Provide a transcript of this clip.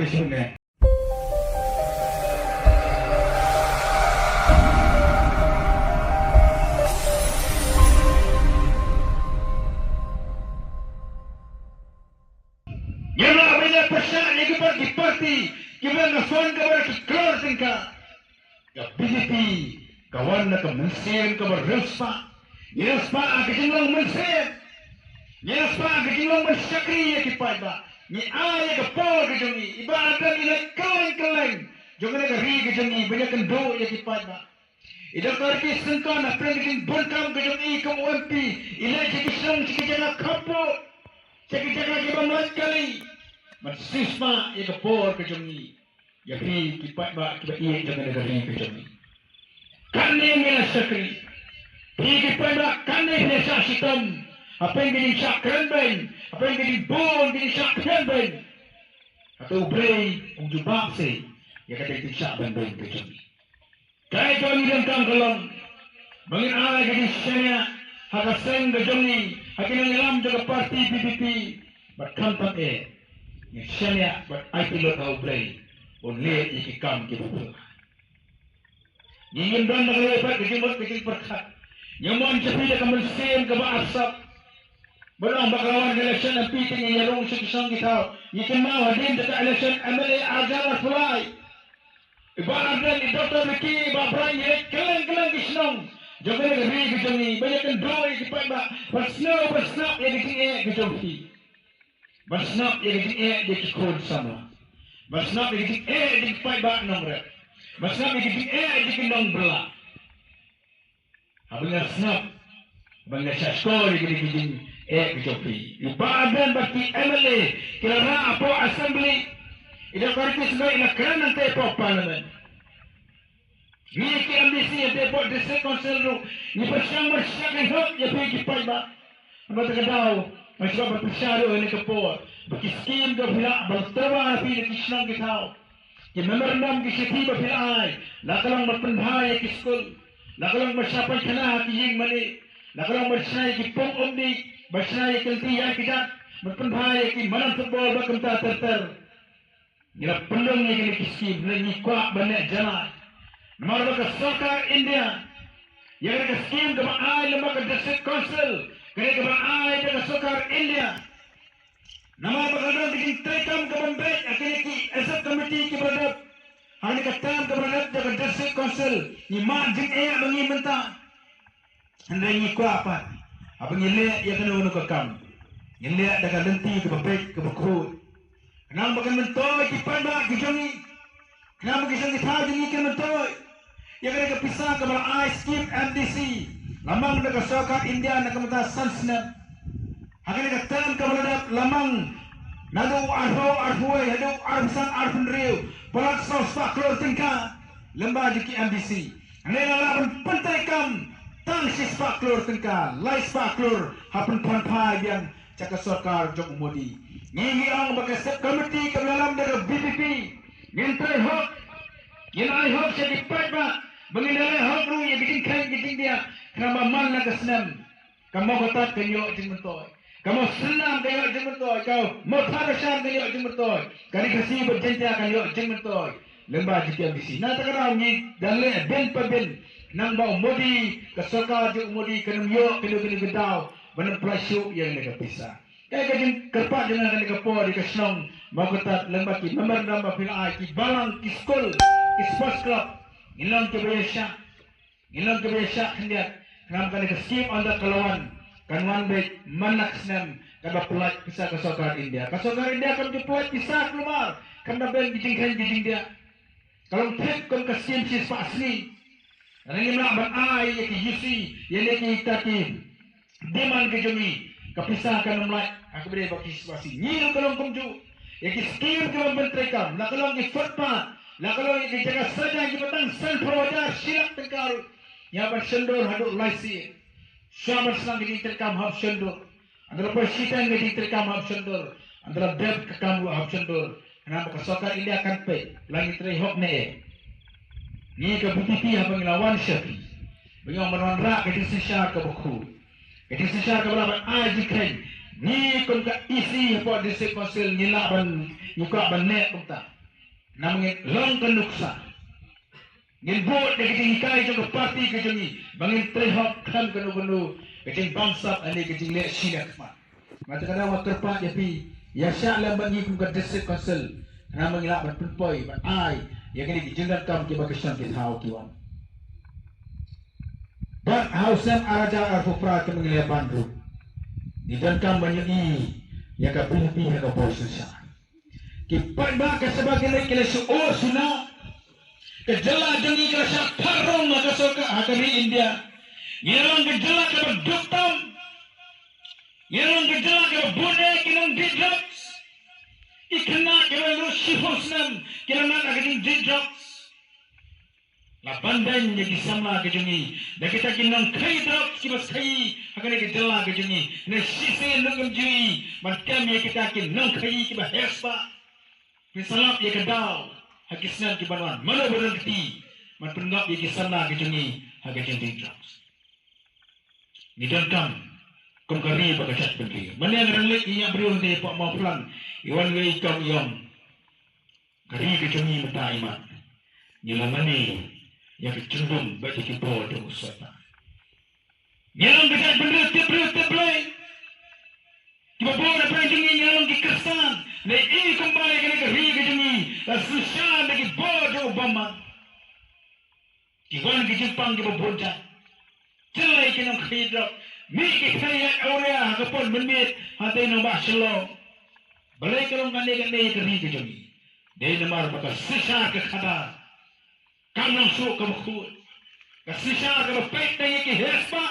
sungai. Yalah banyak pasal yang kita di parti, kita ngafon kepada keluar tingkah. Ya BJP, kawan nak mensen kepada Ruspa, Ruspa kejenglang mensen, Ruspa kejenglang mensyakri ya kita ba. Ni ayah kepol kejengi, ibaratkan ilai keleng-keleng, jangan nak ri kejengi, banyak kendo ya kita ba. Ida karki sengkan apa yang kita berkam kejengi kamu MP, ilai jadi sang sekejap kapok. Sekejap kita melas kali, marsisma ia kepor kejengi, ya ri kita ba kita ia jangan nak ri kejengi. Kane mila sakri, ri kita ba kane biasa sitam. Apa yang jadi sakran ben, apa yang jadi bon jadi sakran ben, atau bray untuk bakse, ya kata itu sakran ben kejengi. Kaya kami dan kalong, bangin ala jadi saya hakaseng kejengi, hakin alam jaga parti PPP, berkantam yang saya ber aipilot au bray, onle ikikam kita pula. Ingin dan lepas kejeng perkat, nyaman cepila kamu sen keba asap. Berang bakawan election and meeting in your own section kita. You can now hadir dekat election MLA ajar fulai. Ibarat dan Dr. Ricky Babrai ye keleng kisnong. Jangan negeri kejengi banyak kendoi cepat ba. Bersnap ye kejengi kejengi. Bersnap ye kejengi di kod sama. Bersnap ye kejengi di cepat ba nomor. Bersnap ye kejengi di kendong belah. Abangnya snap. Abangnya skor ye kejengi. Kejopi. Ibadan bagi MLA kira apa assembly ida karki sebagai ina kran nanti apa parlimen ni KMDC yang apa district council tu ni bersang yang hak ya pergi paiba apa terkadau macam apa persyaru ini kepor bagi skim ke pihak baltawa pi kisnang kitau ke memorandum ke siti bapilai lakalang berpendhai ke skul lakalang bersapai kena kijing mali lakalang bersai ke pong omdi Basnai kelti yang kita berpendhai ki malam football bakam ta ter. Ila pelong ni kini kiskim ni kuat banyak jalan. Nomor ke soccer India. Yang ke skim ke ai lembaga district council. Kini ke ai ke soccer India. Nama bakal bikin trekam ke Bombay akhirnya ki asap committee ki beradab. Hani ke tam ke beradab jaga district council. Ni margin bangi mentah. Hendai ni kuat apa? Abang ngelak ia kena guna kekam. Ngelak dah lenti ke bebek ke bekrut. Kenapa makan mentoi kipan bak kejongi. Kenapa kisah kita jengi ke mentoi. Ia kena kepisah ke bala ice skip MDC. Lamang dah kesokat India nak kementah sunsnap. Akan dah ketam ke bala lamang. Nadu arhuai hadu arhusan arhunriu. Pelat sos pak keluar tingkah. Lembah jiki MDC. Nela laban pentekam. Tang si spaklur tengkal, lai spaklur hapun panpai yang cakap sarkar Jok Modi. Ngingi ang bagai step committee ke dalam dari BPP. Ngintai hok, nginai hok saya dipat ba. Menginai hok ru yang bikin kain bikin dia. Kenapa mana kesenam? Kamu kotat kenyok jemutoi. Kamu senam kenyok jemutoi. Kau mau tarasan kenyok jemutoi. Kali kasih berjentia kenyok jemutoi. Lembah jika bisi. Nanti kerana ni dalih ben peben. Nang bau Modi kesoka Jok Modi kena miyok kena gedau benar pelasyuk yang mereka pisah. Kaya kajin kerpat dengan kena kepor di kesenong mau ketat lembah ki member nambah pilai ki balang ki skol ki sports club ilang ke biasa hendak kenapa kena keskim anda kelawan kanuan baik manak senam kada pelat pisah kesoka India kesoka India kan pelat pisah keluar kena ben dijingkan dia kalau trip kan keskim si asli. Ini nak berai yang UC yang kita tim deman kejengi kepisahkan mulai aku beri bagi situasi nyil kalau kumju yang skim kalau mentrekam nak kalau di footpath nak kalau di jaga saja di petang sen perwajar silap tengkar yang bersendor haduk laisi siapa senang di terkam hab sendur antara persiten di terkam hab sendur antara dep kekam hab sendur kenapa kesokan ini akan pe lagi terihok ne. Ni ke BPP apa ngelawan syafi. Bagaimana meronrak ke disesar ke buku. Ke disesar ke berapa ajikan. Ni kon ka isi apa district council nyilak ban nyuka ban nek pun tak. namanya long kanuksa. Ngin buat na kajing ikai jang parti kajing bangin trehok kan kanu kajing bangsap ani kajing le sinak ma. Mata kada wa terpa japi ya sya lam bangi kum ka district council namang ila ban punpoi ban ai ya kini kijindan kam ki bakishan ki thau ki wan. Ban hausan araja arfufra ke mengilia bandru. Di dan kam banyak ya ka pilih ya ka posisya. Kipan ba ka sebagai lek kele su o suna kejela jengi ka sa parong ka soka hakari India. Nyelang kejela ka duktam. Nyelang kejela ka bude kinong drugs. Ikena ka lu sihosnam kinang na ka drugs. La bandan yang disama ke jengi. Dan kita kinang kai drugs kibas kai hakari kejela ke jengi. Ne sisi nungam jui matkam ya kita kinang kai kibas hespa. Misalap ia kedau, hakisnan kibanuan, mana berhenti, mentunggap ia kisana kejengi, hakisnan drugs. Nidan kam, kongkari bagacat pergi. Mana yang renggit ia beriun dari Pak Maupulan, iwan wei kam iong, kari kejengi mata iman. Nyelamani, yang kecendung bagi kipo dan uswata. Nyelam bagacat pergi, tiap-tiap. Kibapo na perjengi nyelam kikesan, na kembali ke negeri kejengi, dan susah bagi bodoh Obama. Kiwan ke Jepang kibabonca, celai kinong khidrak, mikir kaya area kapon menit hati nombak selo. Balai kerong gandai keri kejengi, dari namar baka susah ke khadar, kamang su kabukut, susah ke bapet na yaki hespa.